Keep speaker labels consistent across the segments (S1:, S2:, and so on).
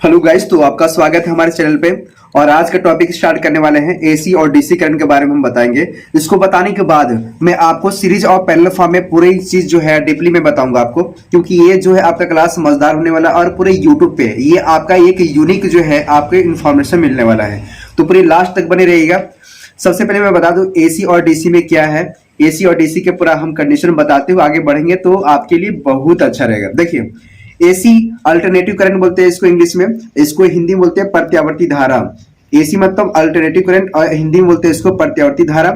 S1: Hello guys, तो आपका स्वागत है हमारे चैनल पे। और आज का टॉपिक स्टार्ट करने वाले हैं एसी और डीसी करंट के बारे में हम बताएंगे। इसको बताने के बाद मैं आपको सीरीज और पैरेलल फॉर्म में पूरी चीज जो है डीपली में बताऊंगा आपको, क्योंकि ये जो है आपका क्लास समझदार होने वाला और पूरे यूट्यूब पे ये आपका एक यूनिक जो है आपको इन्फॉर्मेशन मिलने वाला है, तो पूरी लास्ट तक बने रहिएगा। सबसे पहले मैं बता दूं एसी और डीसी में क्या है। एसी और डीसी के पूरा हम कंडीशन बताते हुए आगे बढ़ेंगे तो आपके लिए बहुत अच्छा रहेगा। देखिए, एसी अल्टरनेटिव करंट बोलते हैं इसको इंग्लिश में, इसको हिंदी में बोलते हैं प्रत्यावर्ती धारा। एसी मतलब अल्टरनेटिव करंट और हिंदी में बोलते हैं इसको प्रत्यावर्ती धारा।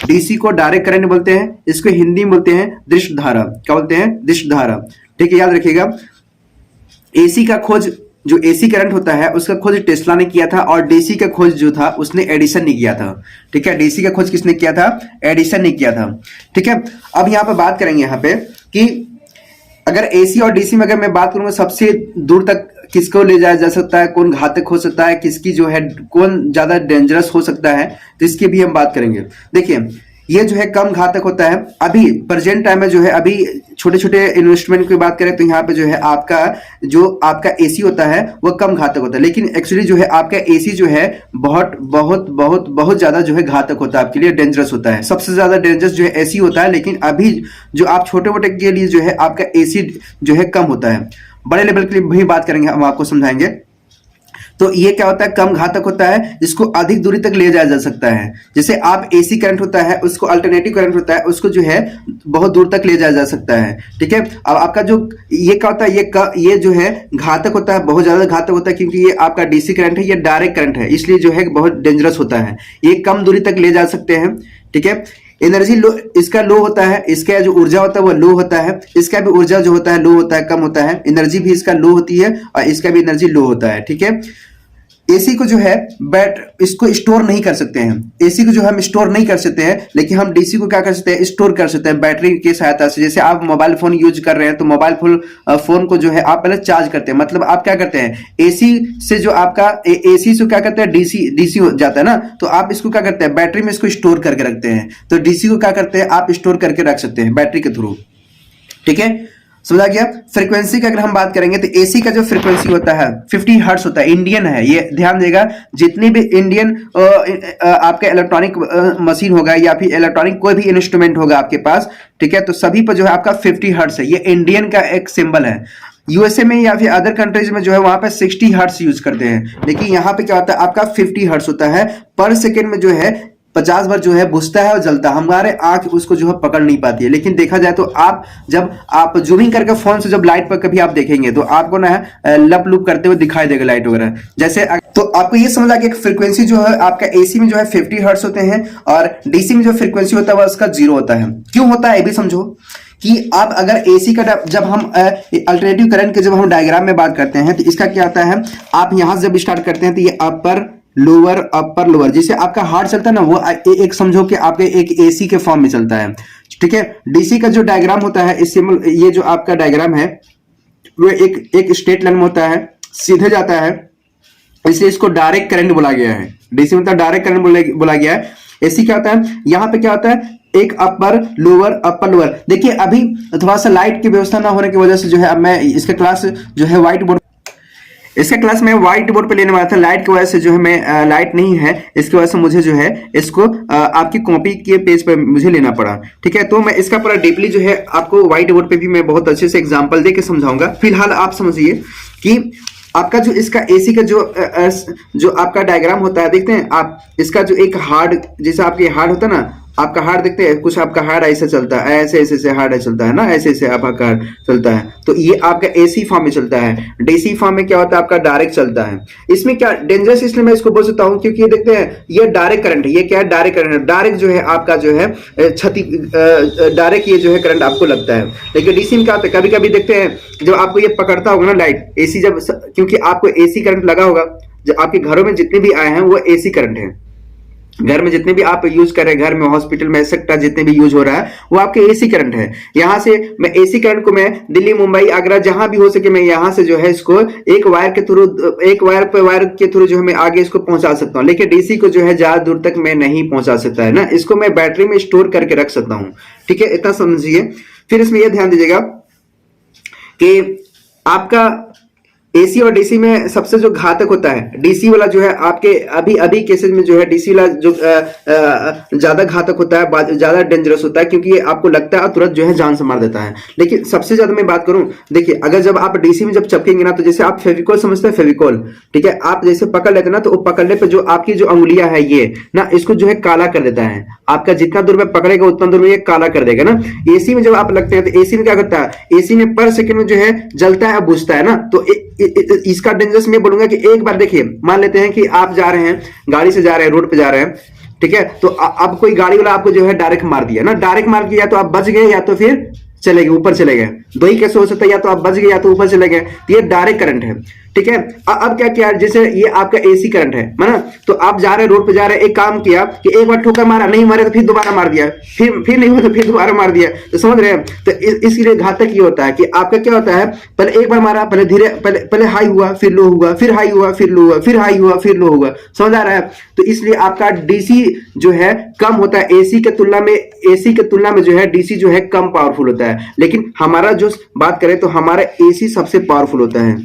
S1: डीसी को डायरेक्ट करंट बोलते हैं, इसको हिंदी में बोलते हैं दृश्य धारा। क्या बोलते हैं? दृश्य धारा। ठीक है, याद रखिएगा। एसी का खोज, जो एसी करंट होता है उसका खोज टेस्ला ने किया था, और डीसी का खोज जो था उसने एडिसन ने किया था। ठीक है, डीसी का खोज किसने किया था? एडिसन ने किया था। ठीक है, अब यहाँ पे बात करेंगे यहाँ पे कि अगर एसी और डीसी में अगर मैं बात करूंगा सबसे दूर तक किसको ले जाया जा सकता है, कौन घातक हो सकता है, किसकी जो है कौन ज्यादा डेंजरस हो सकता है, तो इसकी भी हम बात करेंगे। देखिए, ये जो है कम घातक होता है। अभी प्रेजेंट टाइम में जो है अभी छोटे छोटे इन्वेस्टमेंट की बात करें तो यहाँ पे जो है आपका एसी होता है वो कम घातक होता है, लेकिन एक्चुअली जो है आपका एसी जो है बहुत बहुत बहुत बहुत ज्यादा जो है घातक होता है, आपके लिए डेंजरस होता है। सबसे ज्यादा डेंजरस जो है एसी होता है, लेकिन अभी जो आप छोटे मोटे के लिए जो है आपका एसी जो है कम होता है। बड़े लेवल के लिए भी बात करेंगे, हम आपको समझाएंगे। तो ये क्या होता है? कम घातक होता है, जिसको अधिक दूरी तक ले जाया जा सकता है। जैसे आप एसी करंट होता है उसको अल्टरनेटिव करंट होता है, उसको जो है बहुत दूर तक ले जाया जा सकता है। ठीक है, अब आपका जो ये क्या होता है, ये जो है घातक होता है, बहुत ज्यादा घातक होता है, क्योंकि ये आपका डीसी करंट है, ये डायरेक्ट करंट है, इसलिए जो है बहुत डेंजरस होता है। ये कम दूरी तक ले जा सकते हैं। ठीक है, एनर्जी लो, इसका लो होता है, इसका जो ऊर्जा होता है वो लो होता है, इसका भी ऊर्जा जो होता है लो होता है, कम होता है। एनर्जी भी इसका लो होती है और इसका भी एनर्जी लो होता है। ठीक है, एसी को जो है इसको स्टोर नहीं कर सकते हैं। एसी को जो हम स्टोर नहीं कर सकते हैं, लेकिन हम डीसी को क्या कर सकते हैं? स्टोर कर सकते हैं बैटरी की सहायता से। जैसे आप मोबाइल फोन यूज कर रहे हैं तो मोबाइल फोन को जो है आप पहले चार्ज करते हैं, मतलब आप क्या करते हैं एसी से जो आपका एसी से क्या करते हैं डीसी हो जाता है ना, तो आप इसको क्या करते हैं बैटरी में इसको स्टोर करके रखते हैं। तो डीसी को क्या करते हैं आप स्टोर करके रख सकते हैं बैटरी के थ्रू। ठीक है, समझा गया। फ्रीक्वेंसी की अगर हम बात करेंगे तो एसी का जो फ्रीक्वेंसी होता है 50 हर्ट्ज होता है, इंडियन है, ये ध्यान देगा। जितनी भी इंडियन आपका इलेक्ट्रॉनिक मशीन होगा या फिर इलेक्ट्रॉनिक कोई भी इंस्ट्रूमेंट होगा आपके पास, ठीक है, तो सभी पर जो है आपका 50 हर्ट्ज है। ये इंडियन का एक सिंबल है। यूएसए में या फिर अदर कंट्रीज में जो है वहां पे 60 हर्ट्ज यूज करते हैं, लेकिन यहाँ पे क्या होता है आपका 50 हर्ट्ज होता है। पर सेकेंड में जो है 50 बार जो है बुझता है और जलता है, हमारे आंख उसको जो है पकड़ नहीं पाती है। लेकिन देखा जाए तो जब आप जूमिंग करके फोन से जब लाइट पर कभी आप देखेंगे तो आपको ना लप लुप करते हुए दिखाई देगा लाइट वगैरह जैसे। तो आपको ये समझ आ कि फ्रीक्वेंसी जो है आपका एसी में जो है 50 हर्ट्ज होते हैं, और डीसी में जो फ्रीक्वेंसी होता है वह उसका 0 होता है। क्यों होता है ये भी समझो कि आप अगर एसी का जब हम अल्टरनेटिव करंट के जब हम डायग्राम में बात करते हैं तो इसका क्या होता है, आप यहां से जब स्टार्ट करते हैं तो ये अपर लोअर जैसे आपका हार्ट चलता है ना, वो एक समझो कि आपके एक एसी के फॉर्म में चलता है। ठीक है, डीसी का जो डायग्राम होता है इस ये जो आपका डायग्राम है वो एक स्ट्रेट लाइन में होता है, सीधे जाता है, इसलिए इसको डायरेक्ट करंट बोला गया है। डीसी मतलब डायरेक्ट करंट बोला गया है। एसी क्या होता है, यहाँ पे क्या होता है एक अपर लोअर। देखिए, अभी थोड़ा सा लाइट की व्यवस्था ना होने की वजह से जो है अब मैं इसका क्लास जो है व्हाइट बोर्ड में व्हाइट बोर्ड पे लेने वाला था। लाइट की वजह से जो है मैं लाइट नहीं है, इसकी वजह से मुझे जो है इसको आपकी कॉपी के पेज पे मुझे लेना पड़ा। ठीक है, तो मैं इसका पूरा डीपली जो है आपको व्हाइट बोर्ड पे भी मैं बहुत अच्छे से एग्जांपल देके समझाऊंगा। फिलहाल आप समझिए कि आपका जो इसका एसी का जो आपका डायग्राम होता है, देखते हैं आप इसका जो एक हार्ड, जैसे आपके हार्ड होता है ना, आपका हार्ड देखते हैं, कुछ आपका हार्ड ऐसे चलता है, ऐसे हार्ड चलता है ना, ऐसे आपका हार्ड चलता है। तो ये आपका एसी फॉर्म में चलता है। डीसी फॉर्म में क्या होता है आपका डायरेक्ट चलता है। इसमें क्या डेंजरस इसलिए मैं इसको बोल सकता हूं क्योंकि ये देखते हैं ये डायरेक्ट करंट है। ये क्या है? डायरेक्ट करंट है। डायरेक्ट जो है आपका जो है डायरेक्ट ये जो है करंट आपको लगता है। लेकिन डीसी में क्या होता है, कभी कभी देखते हैं जब आपको ये पकड़ता होगा ना लाइट एसी, जब क्योंकि आपको एसी करंट लगा होगा, जब आपके घरों में जितने भी आए हैं वो एसी करंट है। घर में जितने भी आप यूज कर रहे हैं, घर में, हॉस्पिटल में, एक्सेट्रा जितने भी यूज हो रहा है वो आपके एसी करंट है। यहां से मैं एसी करंट को मैं दिल्ली, मुंबई, आगरा, जहां भी हो सके मैं यहां से जो है इसको एक वायर के थ्रू जो है मैं आगे इसको पहुंचा सकता हूं। लेकिन डीसी को जो है ज्यादा दूर तक मैं नहीं पहुंचा सकता है ना, इसको मैं बैटरी में स्टोर करके रख सकता हूं। ठीक है, इतना समझिए। फिर इसमें यह ध्यान दीजिएगा कि आपका एसी और डीसी में सबसे जो घातक होता है डीसी वाला जो है आपके अभी अभी केसेस में जो है डीसी वाला जो ज्यादा घातक होता है, ज्यादा डेंजरस होता है, क्योंकि ये आपको लगता है तुरंत जो है जान से मार देता है। लेकिन सबसे ज्यादा मैं बात करूं, देखिए अगर जब आप डीसी में जब चपकेंगे ना, तो जैसे आप फेविकोल समझते हैं, फेविकोल, ठीक है, आप जैसे पकड़ लेते हैं ना, तो वो पकड़ने पे जो आपकी जो अंगुलियां है ये ना, इसको जो है काला कर देता है। आपका जितना दूर में पकड़ेगा उतना दूर में ये काला कर देगा ना। एसी में जब आप लगते हैं तो एसी में क्या करता है, एसी में पर सेकंड में जो है जलता है, बुझता है ना। तो इसका डेंजरस मैं बोलूंगा कि एक बार देखिए, मान लेते हैं कि आप जा रहे हैं, गाड़ी से जा रहे हैं, रोड पे जा रहे हैं, ठीक है, तो अब कोई गाड़ी वाला आपको जो है डायरेक्ट मार दिया ना, डायरेक्ट मार दिया, या तो आप बच गए या तो फिर चले गए, ऊपर चले गए। दो ही कैसे हो सकता है, या तो आप बच गए या तो ऊपर चले गए। तो ये डायरेक्ट करंट है, ठीक है। अब क्या किया, जैसे ये आपका एसी करंट है ना, तो आप जा रहे हैं, रोड पे जा रहे हैं, एक काम किया कि एक बार ठोकर मारा, नहीं मारे तो फिर दोबारा मार दिया, फिर नहीं हुआ तो फिर दोबारा मार दिया, तो समझ रहे हैं। तो इसलिए घातक ये होता है कि आपका क्या होता है, पहले एक बार मारा, पहले धीरे, पहले हाई हुआ, फिर लो हुआ, फिर हाई हुआ, फिर लो हुआ, फिर हाई हुआ, फिर लो हुआ, समझ आ रहा है। तो इसलिए आपका डीसी जो है कम होता है एसी के तुलना में, एसी के तुलना में जो है डीसी जो है कम पावरफुल होता है। लेकिन हमारा जो बात करें तो हमारा एसी सबसे पावरफुल होता है,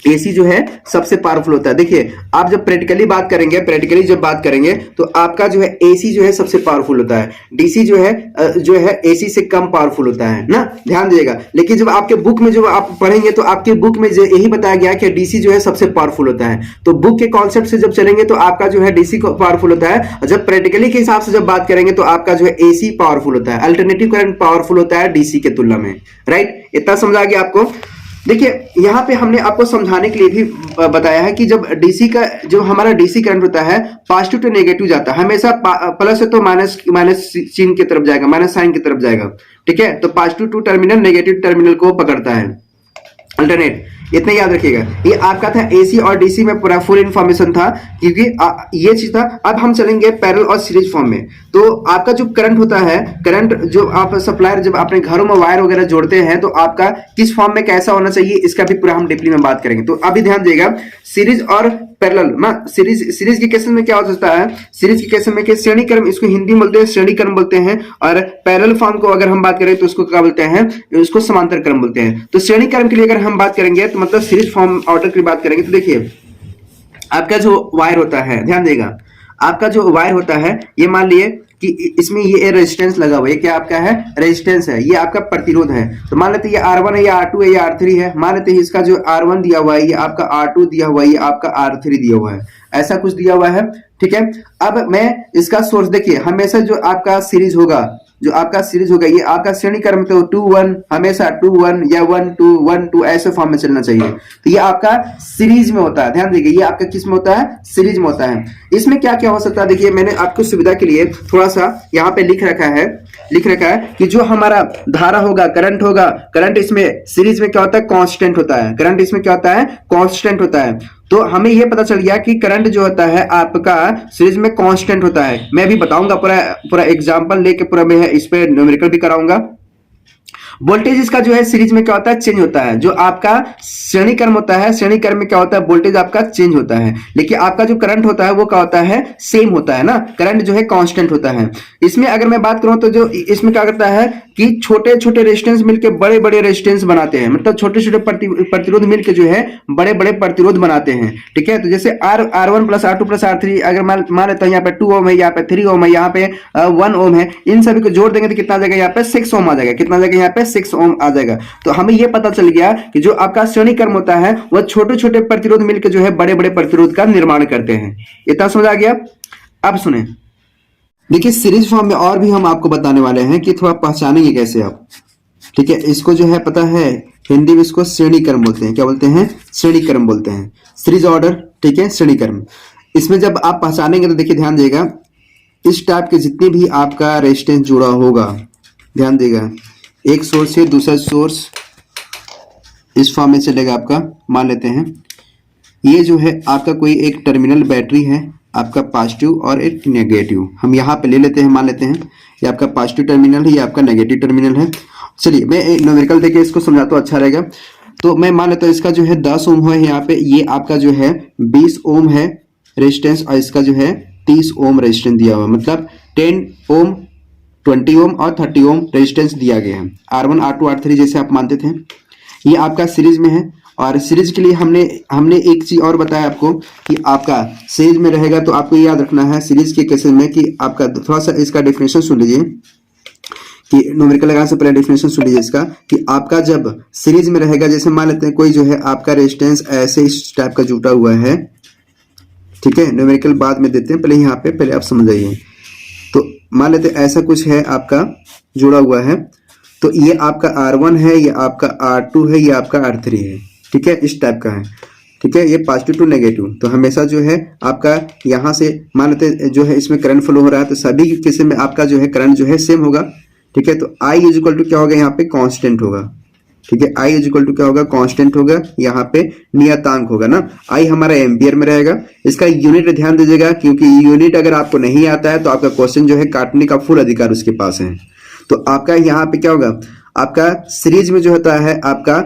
S1: एसी जो है सबसे पावरफुल होता है। देखिए आप जब प्रैक्टिकली बात करेंगे, प्रैक्टिकली जब बात करेंगे तो आपका जो है एसी जो है सबसे पावरफुल होता है, डीसी जो है एसी से कम पावरफुल होता है ना, ध्यान दीजिएगा। लेकिन जब आपके बुक में जब आप पढ़ेंगे तो आपके बुक में यही बताया गया कि डीसी जो है सबसे पावरफुल होता है। तो बुक के कॉन्सेप्ट से जब चलेंगे तो आपका जो है डीसी पावरफुल होता है, और जब प्रैक्टिकली के हिसाब से जब बात करेंगे तो आपका जो है एसी पावरफुल होता है, अल्टरनेटिव करंट पावरफुल होता है डीसी के तुलना में, राइट। इतना समझा गया आपको। देखिए यहाँ पे हमने आपको समझाने के लिए भी बताया है कि जब डीसी का जो हमारा डीसी करंट होता है पॉजिटिव टू नेगेटिव जाता है, हमेशा प्लस है तो माइनस चिन्ह की तरफ जाएगा, माइनस साइन की तरफ जाएगा, ठीक है। तो positive to terminal negative terminal को पकड़ता है, अल्टरनेट, इतना याद रखिएगा। ये आपका था एसी और डीसी में पूरा फुल इंफॉर्मेशन था, क्योंकि ये चीज था। अब हम चलेंगे पैरेलल और सीरीज फॉर्म में। तो आपका जो करंट होता है, करंट जो आप सप्लायर जब अपने घरों में वायर वगैरह जोड़ते हैं तो आपका किस फॉर्म में कैसा होना चाहिए, इसका भी पूरा हम डीपली में बात करेंगे। तो अभी ध्यान दीजिएगा, सीरीज और पैरेलल ना, सीरीज के केस में क्या हो सकता है, सीरीज के केस में कि श्रेणी क्रम, इसको हिंदी में बोलते हैं श्रेणी क्रम बोलते हैं, और पैरेलल फॉर्म को अगर हम बात करें तो उसको क्या बोलते हैं, उसको समांतर क्रम बोलते हैं। तो श्रेणी क्रम के लिए अगर हम बात करेंगे तो मतलब सीरीज फॉर्म ऑर्डर की बात करेंगे तो देखिए आपका जो वायर होता है, ध्यान देगा, आपका जो वायर होता है, ये मान लिए कि इसमें ये रेजिस्टेंस लगा हुआ है, क्या आपका है, रेजिस्टेंस है, ये आपका प्रतिरोध है। तो मान लेते हैं ये R1 है, ये R2 है, ये R3 है। मान लेते हैं इसका जो R1 दिया हुआ है, ये आपका R2 दिया हुआ है, ये आपका R3 दिया हुआ है, ऐसा कुछ दिया हुआ है, ठीक है। अब मैं इसका सोर्स देखिए, हमेशा जो आपका सीरीज होगा, जो आपका सीरीज होगा, ये आपका श्रेणी क्रम तो 2-1, हमेशा 2-1 या 1-2 ऐसे फॉर्म में चलना चाहिए। तो ये आपका सीरीज में होता है, ध्यान देखिए, ये आपका किस में होता है, सीरीज में होता है। इसमें क्या क्या हो सकता है, देखिए मैंने आपको सुविधा के लिए थोड़ा सा यहाँ पे लिख रखा है कि जो हमारा धारा होगा, करंट होगा, करंट इसमें सीरीज में क्या होता है, कांस्टेंट होता है, करंट इसमें क्या होता है, कांस्टेंट होता है। तो हमें यह पता चल गया कि करंट जो होता है आपका सीरीज में कांस्टेंट होता है। मैं भी बताऊंगा, पूरा एग्जांपल लेके पूरा मैं इस पे न्यूमेरिकल भी कराऊंगा। वोल्टेज इसका जो है सीरीज में क्या होता है, चेंज होता है। जो आपका श्रेणी क्रम होता है, श्रेणी क्रम में क्या होता है, वोल्टेज आपका चेंज होता है, लेकिन आपका जो करंट होता है वो क्या होता है, सेम होता है ना, करंट जो है कांस्टेंट होता है। इसमें अगर मैं बात करूं तो जो इसमें क्या करता है कि छोटे छोटे रेजिस्टेंस मिलकर बड़े बड़े रेजिस्टेंस बनाते हैं, मतलब छोटे छोटे प्रतिरोध मिलकर जो है बड़े बड़े प्रतिरोध बनाते हैं, ठीक है। तो जैसे R1 plus R2 plus R3, अगर मान लेता हूं यहाँ पे 2 ओम है, यहाँ पे 3 ओम है, यहाँ पे 1 ओम है, इन सभी को जोड़ देंगे तो कितना आ जाएगा, यहाँ पे 6 ओम आ जाएगा, कितना आ जाएगा, यहाँ पे 6 ओम आ जाएगा। तो हमें यह पता चल गया कि जो आपका श्रेणी क्रम होता है वह छोटे छोटे प्रतिरोध मिलकर जो है बड़े बड़े प्रतिरोध का निर्माण करते हैं। इतना समझ आ गया। अब सुने, देखिए सीरीज फॉर्म में और भी हम आपको बताने वाले हैं कि थोड़ा पहचानेंगे कैसे आप, ठीक है। इसको जो है पता है हिंदी में इसको श्रेणी क्रम बोलते हैं, क्या बोलते हैं, श्रेणी क्रम बोलते हैं, सीरीज ऑर्डर, ठीक है, श्रेणी क्रम। इसमें जब आप पहचानेंगे तो देखिए ध्यान देगा, इस टाइप के जितने भी आपका रेजिस्टेंस जुड़ा होगा, ध्यान देगा, एक सोर्स से दूसरा सोर्स इस फॉर्म में चलेगा आपका। मान लेते हैं ये जो है आपका कोई एक टर्मिनल बैटरी है, आपका पॉजिटिव और एक नेगेटिव, हम यहाँ पे ले लेते हैं, मान लेते हैं ये आपका पॉजिटिव टर्मिनल है, ये आपका नेगेटिव टर्मिनल है। चलिए मैं एक न्यूमेरिकल देके इसको समझाता हूँ, अच्छा रहेगा। तो मैं मान लेता हूँ इसका जो है 10 ओम है, यहाँ पे ये आपका जो है 20 ओम है रेजिस्टेंस, और इसका जो है 30 ओम रेजिस्टेंस दिया हुआ है, मतलब 10 ओम, 20 ओम और 30 ओम रेजिस्टेंस दिया गया है। R1 R2 R3 जैसे आप मानते थे, ये आपका सीरीज में है। और सीरीज के लिए हमने एक चीज और बताया आपको कि आपका सीरीज में रहेगा, तो आपको याद रखना है सीरीज के केसेस में कि आपका थोड़ा सा इसका डेफिनेशन सुन लीजिए कि न्यूमेरिकल लगाने से पहले डेफिनेशन सुन लीजिए इसका कि आपका जब सीरीज में रहेगा, जैसे मान लेते हैं कोई जो है आपका रेजिस्टेंस ऐसे इस टाइप का जुटा हुआ है, ठीक है, न्यूमेरिकल बाद में देते हैं, पहले यहाँ पे पहले आप समझ जाइए। तो मान लेते हैं ऐसा कुछ है आपका जुड़ा हुआ है, तो ये आपका R1 है, ये आपका R2 है, ये आपका R3 है, ठीक है, इस टाइप का है, ठीक है, ये पॉजिटिव टू नेगेटिव। तो हमेशा जो है आपका यहाँ से मान लेते जो है इसमें करंट फ्लो हो रहा है, तो सभी केस में आपका जो है करंट जो है सेम होगा, ठीक है। तो I इज इक्वल टू क्या होगा, यहाँ पे कांस्टेंट होगा, ठीक है, I इज इक्वल टू क्या होगा, कांस्टेंट होगा, यहाँ पे नियतांक होगा ना, I हमारा एम्पियर में रहेगा। इसका यूनिट ध्यान दीजिएगा, क्योंकि यूनिट अगर आपको नहीं आता है तो आपका क्वेश्चन जो है काटने का फुल अधिकार उसके पास है। तो आपका यहाँ पे क्या होगा, आपका सीरीज में जो होता है आपका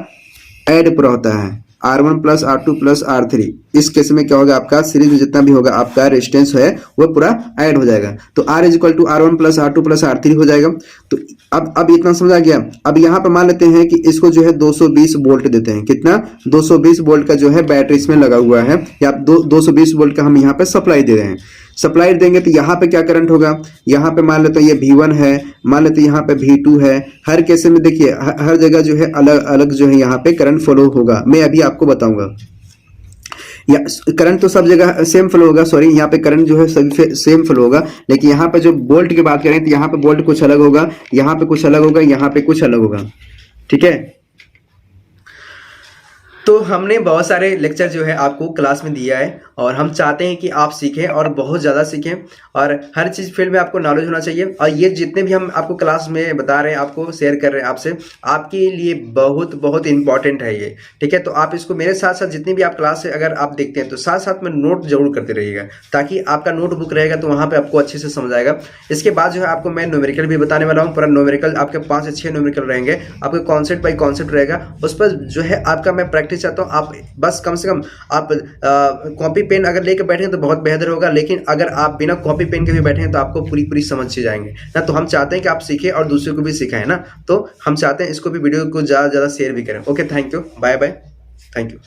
S1: ऐड पूरा होता है R1 plus R2 plus R3। इस केस में क्या होगा, आपका सीरीज में जितना भी होगा आपका रेजिस्टेंस है वो पूरा ऐड हो जाएगा। तो R is equal to R1 plus R2 plus R3 हो जाएगा। तो अब इतना समझ आ गया। अब यहाँ पर मान लेते हैं कि इसको जो है 220 वोल्ट देते हैं, कितना 220 वोल्ट का जो है बैटरी इसमें लगा हुआ है, या 220 वोल्ट का हम यहाँ पे सप्लाई दे रहे हैं। सप्लाई देंगे तो यहाँ पे क्या करंट होगा, यहाँ पे मान लेते हैं ये V1 है, मान लेते हैं यहाँ पे V2 है। हर केस में देखिए हर जगह जो है अलग अलग जो है यहाँ पे करंट फ्लो होगा, मैं अभी आपको बताऊंगा। या करंट तो सब जगह सेम फ्लो होगा, सॉरी यहाँ पे करंट जो है सभी सेम फ्लो होगा, लेकिन यहाँ पे जो वोल्ट की बात करें तो यहाँ पे वोल्ट कुछ अलग होगा, यहाँ पे कुछ अलग होगा, यहाँ पे कुछ अलग होगा, ठीक है। तो हमने बहुत सारे लेक्चर जो है आपको क्लास में दिया है, और हम चाहते हैं कि आप सीखें और बहुत ज़्यादा सीखें, और हर चीज़ फील्ड में आपको नॉलेज होना चाहिए। और ये जितने भी हम आपको क्लास में बता रहे हैं, आपको शेयर कर रहे हैं आपसे, आपके लिए बहुत बहुत इंपॉर्टेंट है ये, ठीक है। तो आप इसको मेरे साथ साथ जितनी भी आप क्लास से अगर आप देखते हैं तो साथ साथ में नोट जरूर करते रहिएगा, ताकि आपका नोटबुक रहेगा तो वहाँ पर आपको अच्छे से समझ आएगा। इसके बाद जो है आपको मैं न्यूमेरिकल भी बताने वाला हूँ, पूरा न्यूमेरिकल आपके 5 से 6 न्यूमेरिकल रहेंगे, आपके कॉन्सेप्ट बाई कॉन्सेप्ट रहेगा। उस पर जो है आपका मैं प्रैक्टिस चाहता हूँ, आप बस कम से कम आप कॉपी पेन अगर लेकर बैठेंगे तो बहुत बेहतर होगा, लेकिन अगर आप बिना कॉपी पेन के भी बैठेंगे तो आपको पूरी समझ से जाएंगे ना। तो हम चाहते हैं कि आप सीखें और दूसरे को भी सिखाएं ना, तो हम चाहते हैं इसको भी वीडियो को ज़्यादा से ज़्यादा शेयर भी करें। Okay, thank you, bye bye, thank you.